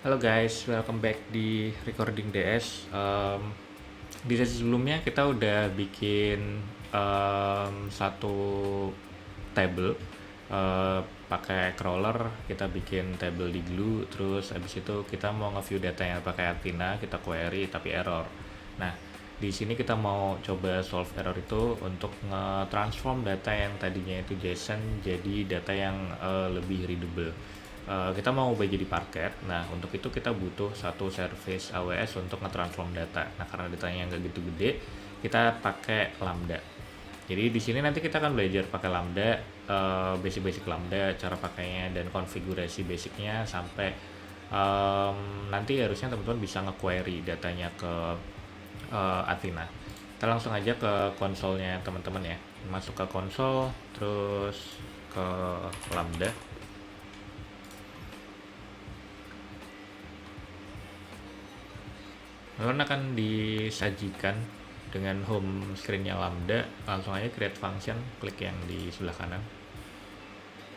Halo guys, welcome back di Recording DS. Di sesi sebelumnya kita udah bikin satu table pakai crawler. Kita bikin table di Glue, terus abis itu kita mau nge-view datanya pakai Athena, kita query tapi error. Nah, di sini kita mau coba solve error itu untuk nge-transform data yang tadinya itu JSON jadi data yang lebih readable. Kita mau ubah jadi parket. Nah, untuk itu kita butuh satu service AWS untuk nge-transform data. Nah, karena datanya nggak gitu gede, kita pakai Lambda. Jadi di sini nanti kita akan belajar pakai Lambda, basic-basic Lambda, cara pakainya dan konfigurasi basicnya sampai nanti harusnya teman-teman bisa nge-query datanya ke Athena. Kita langsung aja ke konsolnya teman-teman ya. Masuk ke konsol, terus ke Lambda. Lalu akan disajikan dengan home screen-nya Lambda. Langsung aja create function, klik yang di sebelah kanan.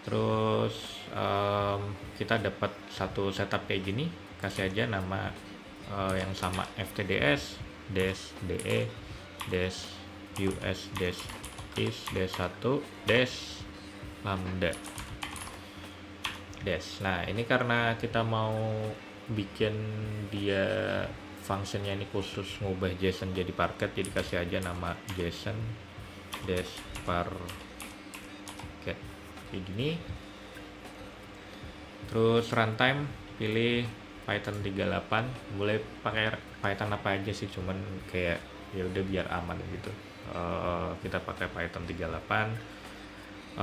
Terus kita dapat satu setup kayak gini. Kasih aja nama yang sama, ftds dash de dash us dash is dash 1 dash lambda dash. Nah, ini karena kita mau bikin dia functionnya ini khusus ngubah JSON jadi parket, jadi kasih aja nama JSON dash parket kayak gini. Terus runtime pilih Python 38, boleh pakai Python apa aja sih, cuman kayak ya udah biar aman gitu. Kita pakai Python 38.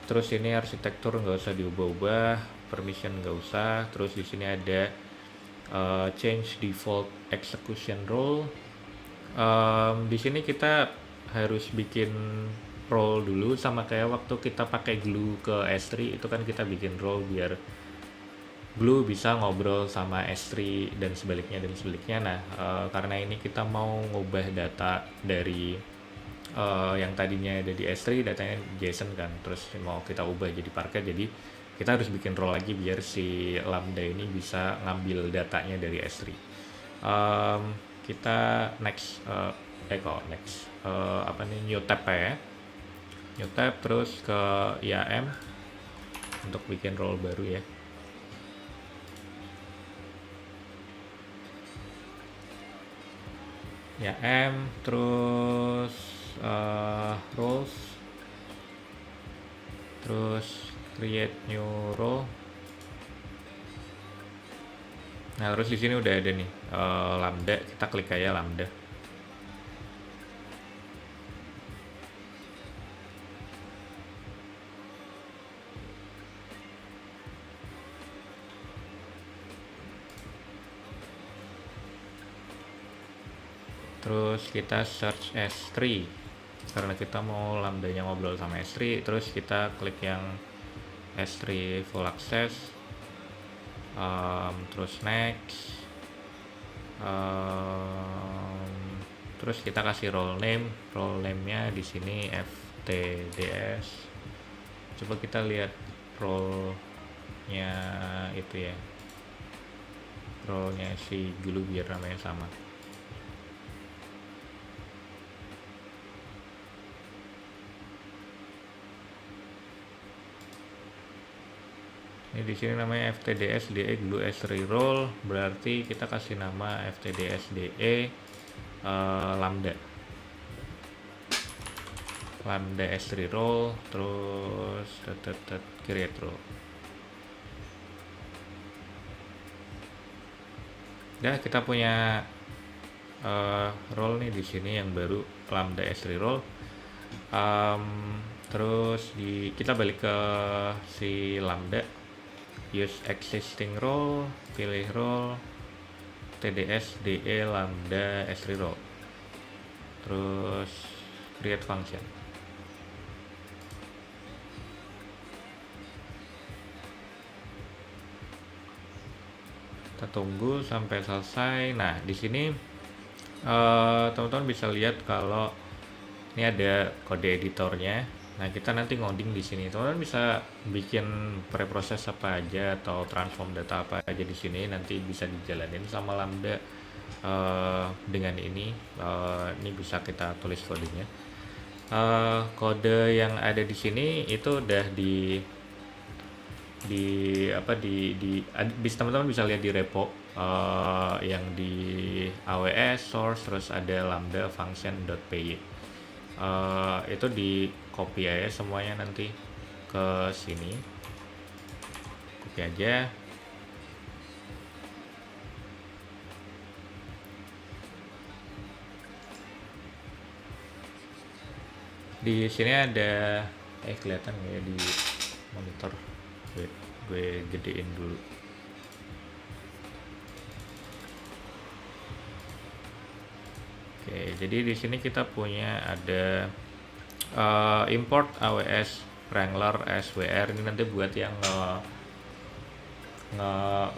Terus ini arsitektur nggak usah diubah-ubah, permission nggak usah. Terus di sini ada change default execution role. Di sini kita harus bikin role dulu, sama kayak waktu kita pakai Glue ke S3 itu kan kita bikin role biar Glue bisa ngobrol sama S3 dan sebaliknya. Nah, karena ini kita mau ngubah data dari yang tadinya ada di S3, datanya JSON kan, terus mau kita ubah jadi parket, jadi kita harus bikin role lagi biar si Lambda ini bisa ngambil datanya dari S3. Kita next, new tab ya, new tab, terus ke IAM untuk bikin role baru ya. IAM, terus roles, terus create new role. Nah, terus di sini udah ada nih Lambda, kita klik aja Lambda. Terus kita search S3 karena kita mau lambdanya ngobrol sama S3. Terus kita klik yang S3 full access, terus next, terus kita kasih role name-nya di sini ftds. Coba kita lihat role-nya itu ya, role-nya si Glue biar namanya sama. Ini di sini namanya ftds de Glue S3 role, berarti kita kasih nama ftds de lambda S3 role, terus create role. Nah, kita punya role nih di sini yang baru, lambda S3 role. Terus kita balik ke si lambda, use existing role, pilih role tds de lambda S3 role, terus create function. Kita tunggu sampai selesai. Nah, di sini teman-teman bisa lihat kalau ini ada kode editornya. Nah, kita nanti ngoding di sini. Teman-teman bisa bikin preproses apa aja atau transform data apa aja di sini, nanti bisa dijalanin sama Lambda. Dengan ini bisa kita tulis kodenya. Kode yang ada di sini itu udah di apa bisa teman-teman bisa lihat di repo yang di AWS source, terus ada lambda function.py. Itu di copy aja semuanya nanti ke sini, copy aja. Di sini ada kelihatan nggak ya di monitor? Gue gedein dulu. Oke, jadi di sini kita punya ada import AWS Wrangler SWR. Ini nanti buat yang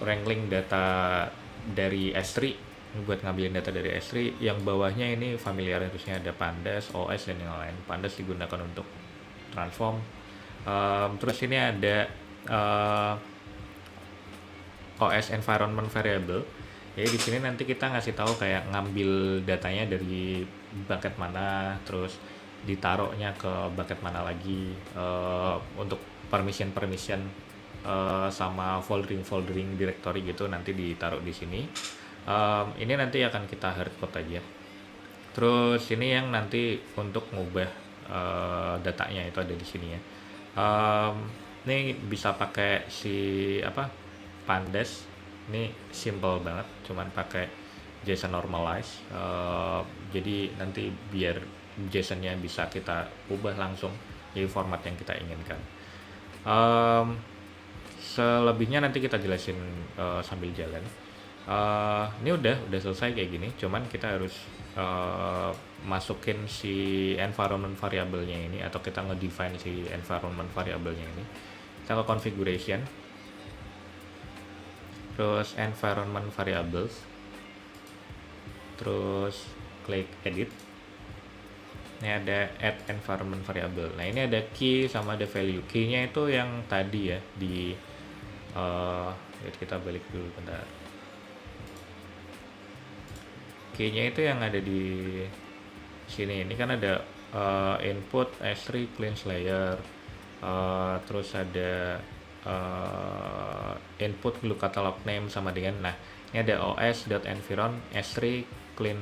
wrangling data dari S3, ini buat ngambilin data dari S3. Yang bawahnya ini familiar, terusnya ada Pandas, OS dan yang lain. Pandas digunakan untuk transform. Terus ini ada OS environment variable. Jadi di sini nanti kita ngasih tahu kayak ngambil datanya dari bucket mana, terus ditaruhnya ke bucket mana lagi, untuk permission sama foldering directory gitu nanti ditaruh di sini. Ini nanti akan kita hardcode aja. Terus ini yang nanti untuk ngubah datanya itu ada di sini ya. Ini bisa pakai Pandas. Ini simple banget, cuman pakai JSON normalize. Jadi nanti biar JSON-nya bisa kita ubah langsung jadi format yang kita inginkan. Selebihnya nanti kita jelasin sambil jalan. Ini udah selesai kayak gini, cuman kita harus masukin si environment variable-nya ini, atau kita ngedefine si environment variable-nya ini. Kita ke configuration, terus environment variables, terus klik edit. Ini ada add environment variable. Nah, ini ada key sama ada value. Key-nya itu yang tadi ya di kita balik dulu bentar. Key-nya itu yang ada di sini. Ini kan ada input S3 clean layer, terus ada input glue catalog name sama dengan, nah ini ada os.environ S3 clean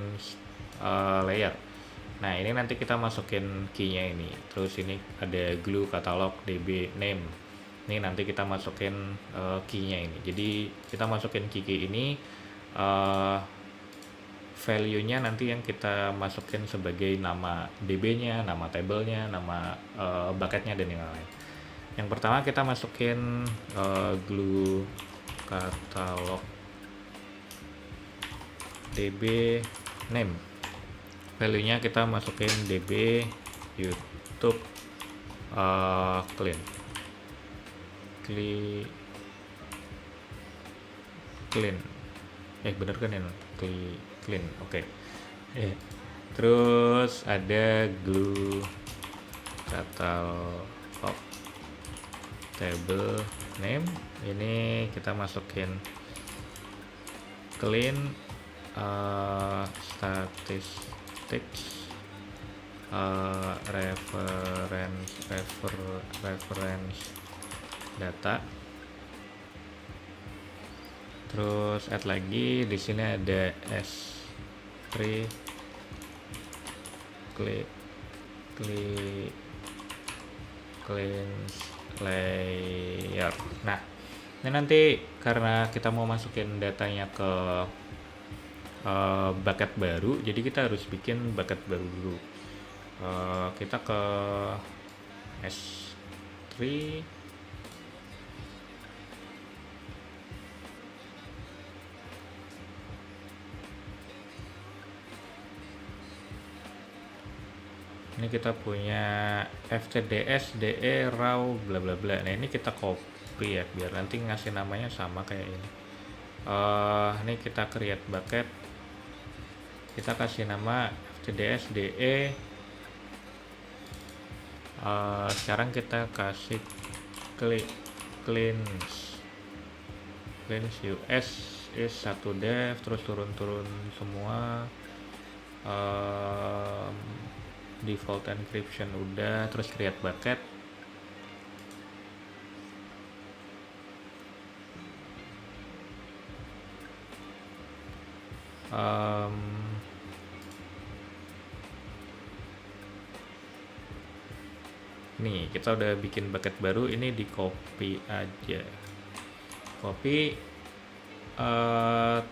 layer. Nah, ini nanti kita masukin key-nya ini. Terus ini ada glue catalog db name. Ini nanti kita masukin key-nya ini. Jadi kita masukin key ini, value-nya nanti yang kita masukin sebagai nama db-nya, nama table-nya, nama bucket-nya dan yang lain. Yang pertama kita masukin glue catalog db name. Value-nya kita masukin db YouTube clean. Bener kan ya? Clean. Oke. Terus ada glue catalog table name. Ini kita masukin clean statistics reference data. Terus add lagi, di sini ada S3 clean layer. Nah, ini nanti karena kita mau masukin datanya ke bucket baru, jadi kita harus bikin bucket baru dulu. Kita ke S3, ini kita punya ftds de raw bla bla bla. Nah, ini kita copy ya biar nanti ngasih namanya sama kayak ini. Ini kita create bucket, kita kasih nama ftds de Sekarang kita kasih klik cleanse US is 1 dev, terus turun-turun semua. um, Default encryption udah, terus create bucket. um, Nih kita udah bikin bucket baru, ini di copy aja, copy,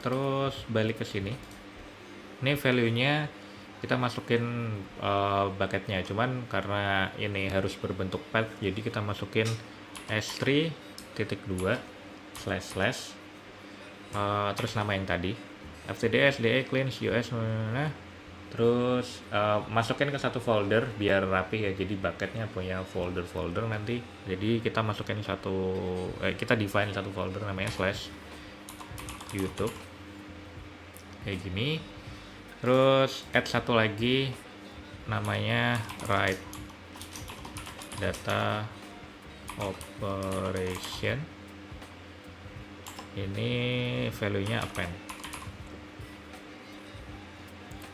terus balik ke sini. Ini value-nya kita masukin bucketnya, cuman karena ini harus berbentuk path, jadi kita masukin s3.2// terus nama yang tadi ftds de cleanse us, terus masukin ke satu folder biar rapi ya, jadi bucketnya punya folder nanti. Jadi kita masukin kita define satu folder namanya /YouTube kayak gini. Terus add satu lagi namanya write data operation, ini value nya append.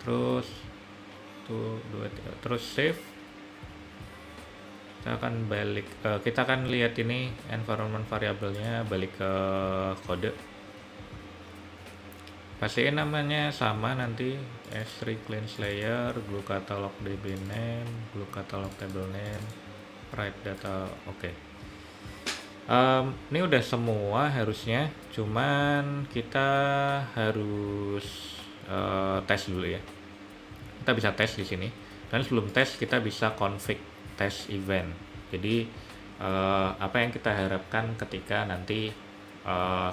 Terus 1, 2, 3, terus save. Kita akan lihat ini environment variabelnya, balik ke kode, pastiin namanya sama nanti, s3 cleanse layer, glue catalog db name, glue catalog table name, write data. Oke. Ini udah semua harusnya, cuman kita harus tes dulu ya. Kita bisa tes di sini, dan sebelum tes kita bisa config test event. Jadi apa yang kita harapkan ketika nanti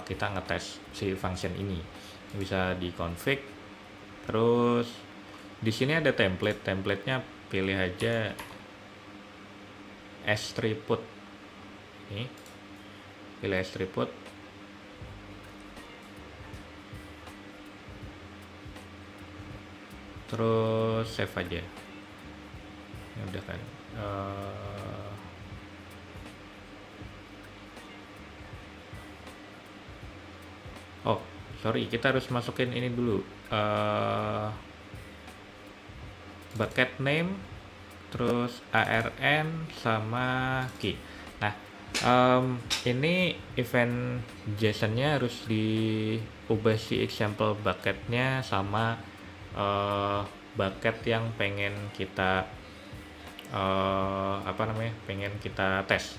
kita ngetes si function ini, bisa di config. Terus di sini ada templatenya, pilih aja s3 put. Ini pilih s3 put, terus save aja. Ini udah kan. Oh sorry, kita harus masukin ini dulu, bucket name, terus ARN sama key. Nah ini event JSON-nya harus diubah si example bucketnya sama bucket yang pengen kita pengen kita tes.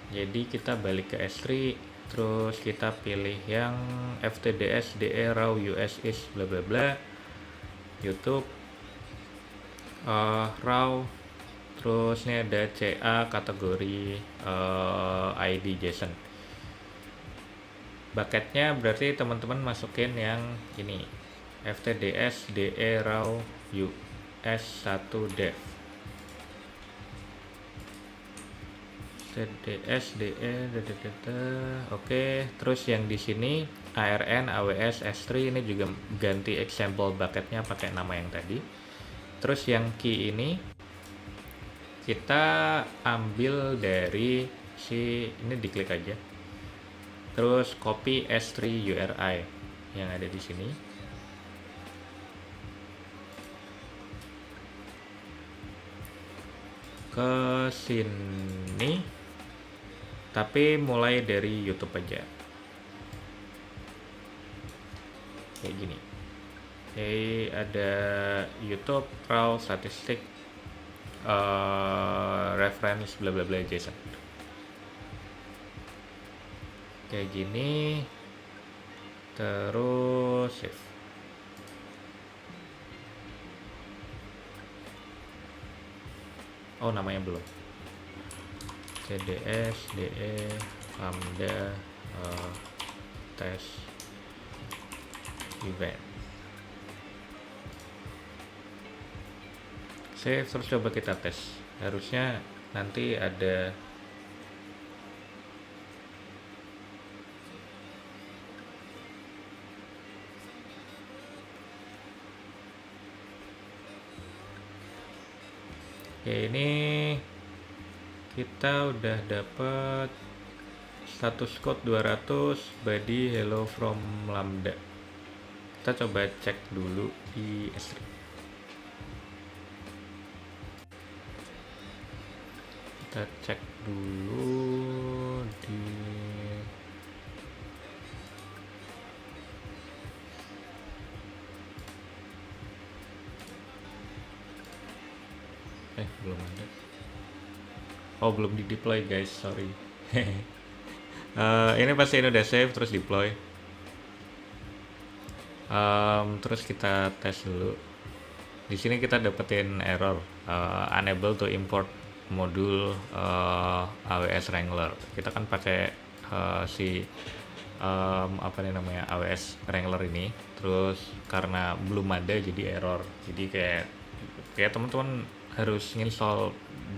Jadi kita balik ke S3, terus kita pilih yang ftds de raw us is bla bla bla YouTube, raw, terus ini ada CA kategori ID JSON. Bucketnya berarti teman-teman masukin yang ini, ftds de raw us 1 dev, ftds de. Oke, terus yang di sini ARN AWS S3 ini juga ganti example bucketnya pakai nama yang tadi. Terus yang key ini kita ambil dari ini, diklik aja, terus copy S3 URI yang ada di sini, ke sini, tapi mulai dari YouTube aja kayak gini. Oke, ada YouTube raw statistik reference bla bla bla JSON kayak gini, terus save. Oh namanya belum, cds de lambda test event, save. Terus coba kita tes, harusnya nanti ada ini Kita udah dapet status code 200 body hello from Lambda. Kita coba cek dulu di S3. Kita cek dulu di belum ada. Oh, belum di deploy guys, sorry. Ini pasti ini udah save terus deploy. Terus kita tes dulu. Di sini kita dapetin error unable to import modul AWS Wrangler. Kita kan pakai apa nih namanya, AWS Wrangler ini. Terus karena belum ada jadi error. Jadi kayak teman-teman harus install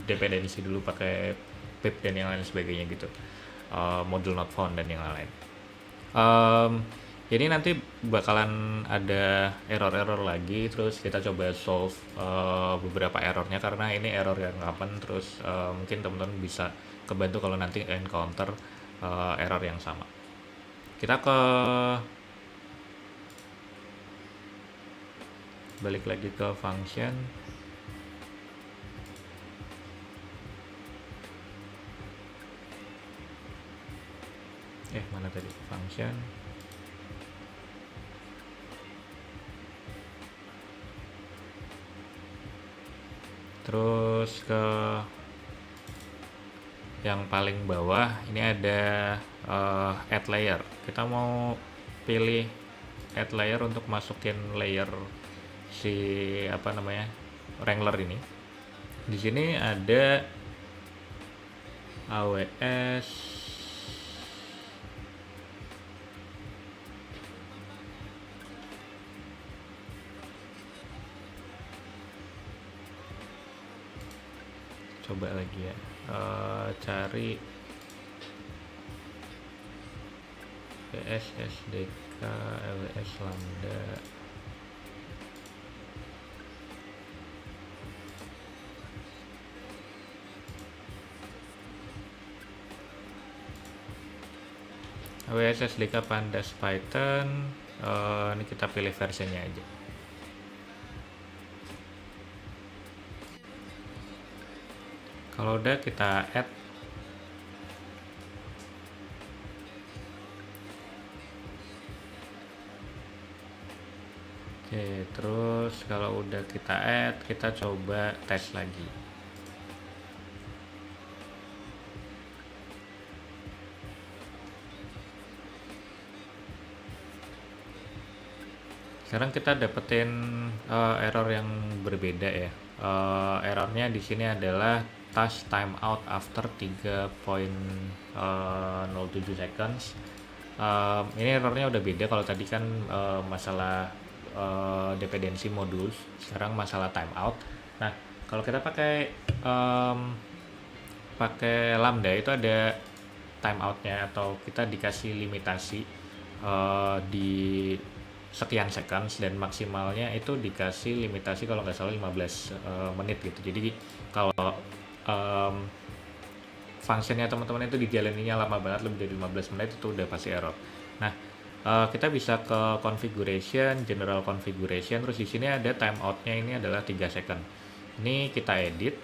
dependensi dulu pakai pip dan yang lain sebagainya gitu. Modul not found dan yang lain. Jadi nanti bakalan ada error-error lagi, terus kita coba solve beberapa errornya karena ini error yang kapan, terus mungkin teman-teman bisa kebantu kalau nanti encounter error yang sama. Kita balik lagi ke function. Mana tadi function? Terus ke yang paling bawah ini ada add layer. Kita mau pilih add layer untuk masukin layer si apa namanya, Wrangler ini. Di sini ada AWS coba lagi ya, cari AWS SDK AWS Lambda. AWS SDK Pandas Python. Ini kita pilih versinya aja. Kalau udah kita add. Oke, terus kalau udah kita add, kita coba tes lagi. Sekarang kita dapetin error yang berbeda ya. Errornya di sini adalah task timeout after 3.07 seconds. Ini errornya udah beda. Kalau tadi kan masalah dependensi modul, sekarang masalah timeout. Nah, kalau kita pakai Lambda itu ada timeoutnya, atau kita dikasih limitasi di sekian seconds, dan maksimalnya itu dikasih limitasi kalau nggak salah 15 menit gitu. Jadi kalau fungsinya teman-teman itu dijalaninya lama banget, lebih dari 15 menit, itu udah pasti error. Nah, kita bisa ke configuration, general configuration, terus di sini ada timeoutnya, ini adalah 3 second. Ini kita edit.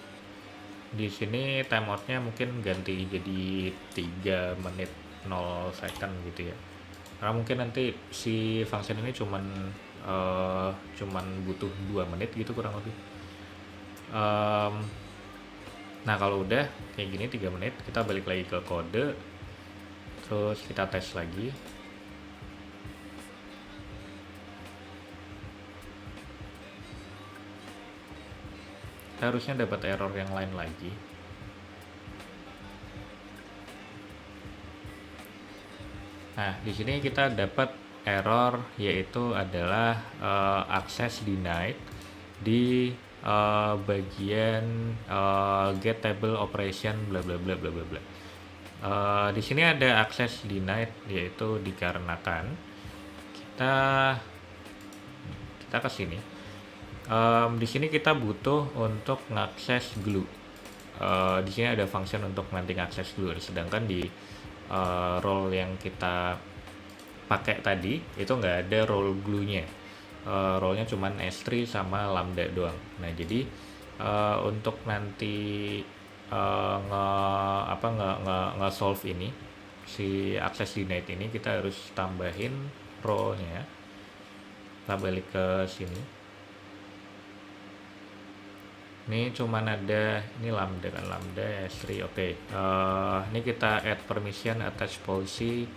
Di sini timeoutnya mungkin ganti jadi 3 menit 0 second gitu ya. Karena mungkin nanti si function ini cuman butuh 2 menit gitu kurang lebih. Nah, kalau udah kayak gini 3 menit, kita balik lagi ke kode, terus kita tes lagi. Kita harusnya dapat error yang lain lagi. Nah, di sini kita dapat error, yaitu adalah access denied di bagian get table operation bla bla bla bla bla bla. Di sini ada access denied, yaitu dikarenakan kita ke sini. Di sini kita butuh untuk ngakses glue. di sini ada function untuk nanti akses glue, sedangkan di role yang kita pakai tadi itu nggak ada role glue-nya. Role-nya cuman S3 sama lambda doang. Nah, jadi untuk nanti nge apa nge solve ini si access denied ini, kita harus tambahin role-nya. Kita balik ke sini. Ini cuman ada ini lambda kan, lambda S3. Oke. Ini kita add permission, attach policy.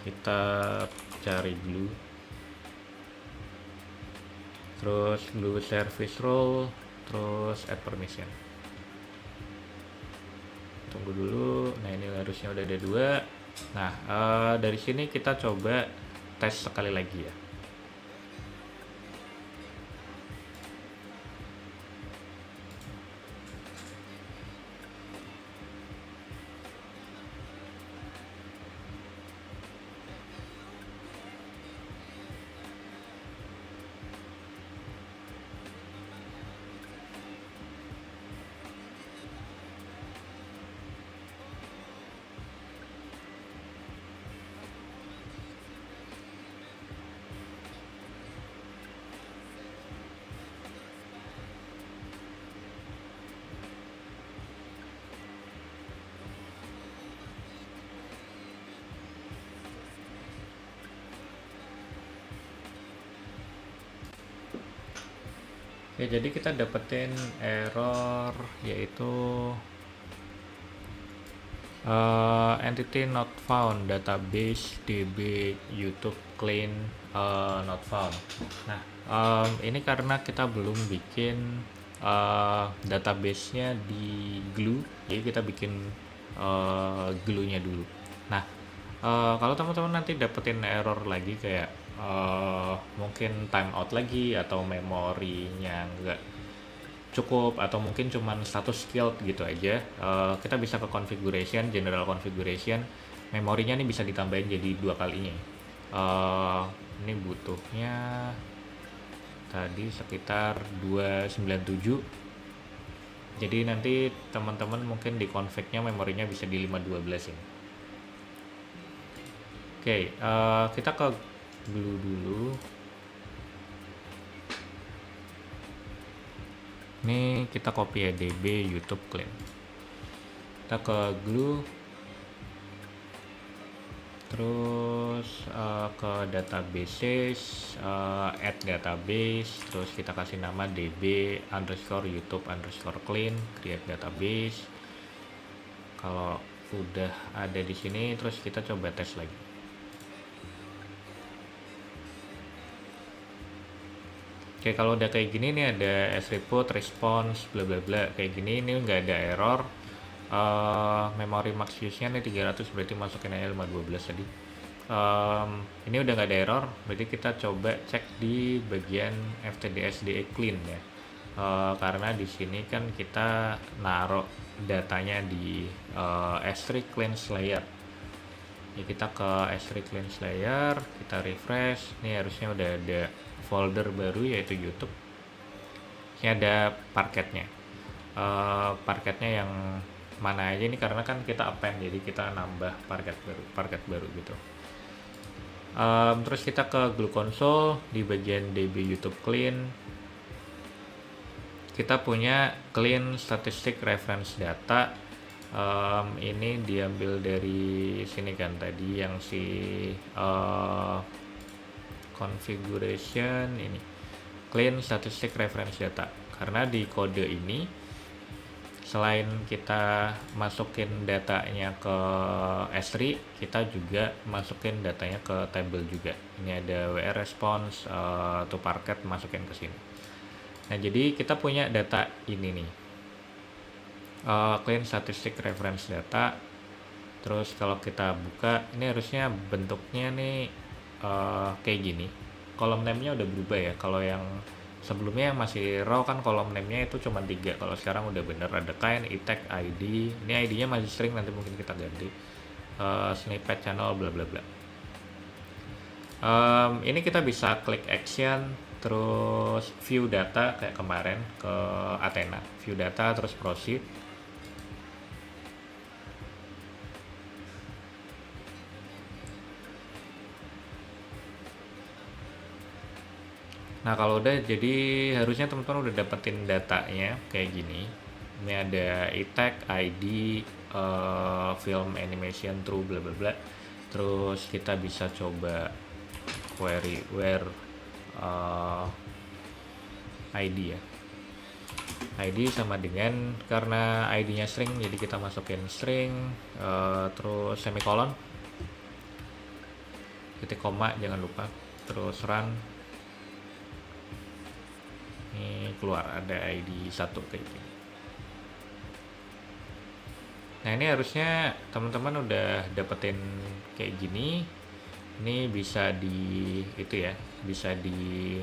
Kita cari glue. Terus glue service role, terus add permission. Tunggu dulu. Nah, ini harusnya udah ada 2. Nah, dari sini kita coba tes sekali lagi ya. Oke, jadi kita dapetin error yaitu entity not found, database db YouTube clean not found. Nah, ini karena kita belum bikin database-nya di glue, jadi kita bikin glue-nya dulu. Nah, kalau teman-teman nanti dapetin error lagi kayak mungkin timeout lagi, atau memorinya nggak cukup, atau mungkin cuman status skilled gitu aja, kita bisa ke configuration, general configuration, memorinya nih bisa ditambahin jadi 2 kalinya. Ini butuhnya tadi sekitar 297, jadi nanti teman-teman mungkin di config-nya memorinya bisa di 512 ini. Oke, kita ke glue dulu. Ini kita copy ya, db YouTube clean. Kita ke glue, terus ke databases, add database, terus kita kasih nama db underscore YouTube underscore clean, create database. Kalau udah ada di sini, terus kita coba tes lagi. Oke, kalau udah kayak gini nih, ada sreport, response, bla bla bla kayak gini, ini nggak ada error. Memory max use-nya nih 300, berarti masukin aja 512 tadi. Ini udah nggak ada error, berarti kita coba cek di bagian ftdsde clean ya. Karena di sini kan kita naruh datanya di S3 cleanse layer. Ya, kita ke S3 cleanse layer, kita refresh. Ini harusnya udah ada folder baru yaitu YouTube. Ini ada parketnya. Parketnya yang mana aja ini, karena kan kita append, jadi kita nambah parket baru gitu. Terus kita ke glue console, di bagian db YouTube clean kita punya clean statistic reference data. Ini diambil dari sini kan tadi, yang si configuration ini clean statistic reference data, karena di kode ini selain kita masukin datanya ke S3, kita juga masukin datanya ke table juga. Ini ada WR response to parket, masukin ke sini. Nah, jadi kita punya data ini nih, clean statistic reference data. Terus kalau kita buka, ini harusnya bentuknya nih kayak gini. Kolom name-nya udah berubah ya. Kalau yang sebelumnya yang masih raw kan kolom name-nya itu cuma 3. Kalau sekarang udah bener ada kind, tag, ID. Ini ID-nya masih string, nanti mungkin kita ganti. Snippet channel bla bla bla. Ini kita bisa klik action, terus view data kayak kemarin ke Athena, view data terus proceed. Nah kalau udah, jadi harusnya teman-teman udah dapetin datanya kayak gini. Ini ada e-tag, ID, film animation, true, bla bla bla. Terus kita bisa coba query where ID ya. ID sama dengan, karena ID-nya string, jadi kita masukin string, terus semicolon, titik koma jangan lupa, terus run. Ini keluar ada ID 1 kayak gini. Nah ini harusnya teman-teman udah dapetin kayak gini. Ini bisa di itu ya, bisa di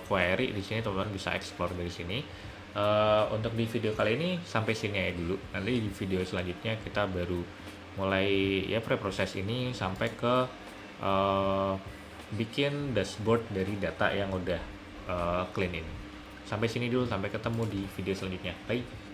query di sini, teman-teman bisa explore dari sini. Untuk di video kali ini sampai sini aja dulu. Nanti di video selanjutnya kita baru mulai ya preproses ini sampai ke bikin dashboard dari data yang udah clean ini. Sampai sini dulu, sampai ketemu di video selanjutnya. Bye.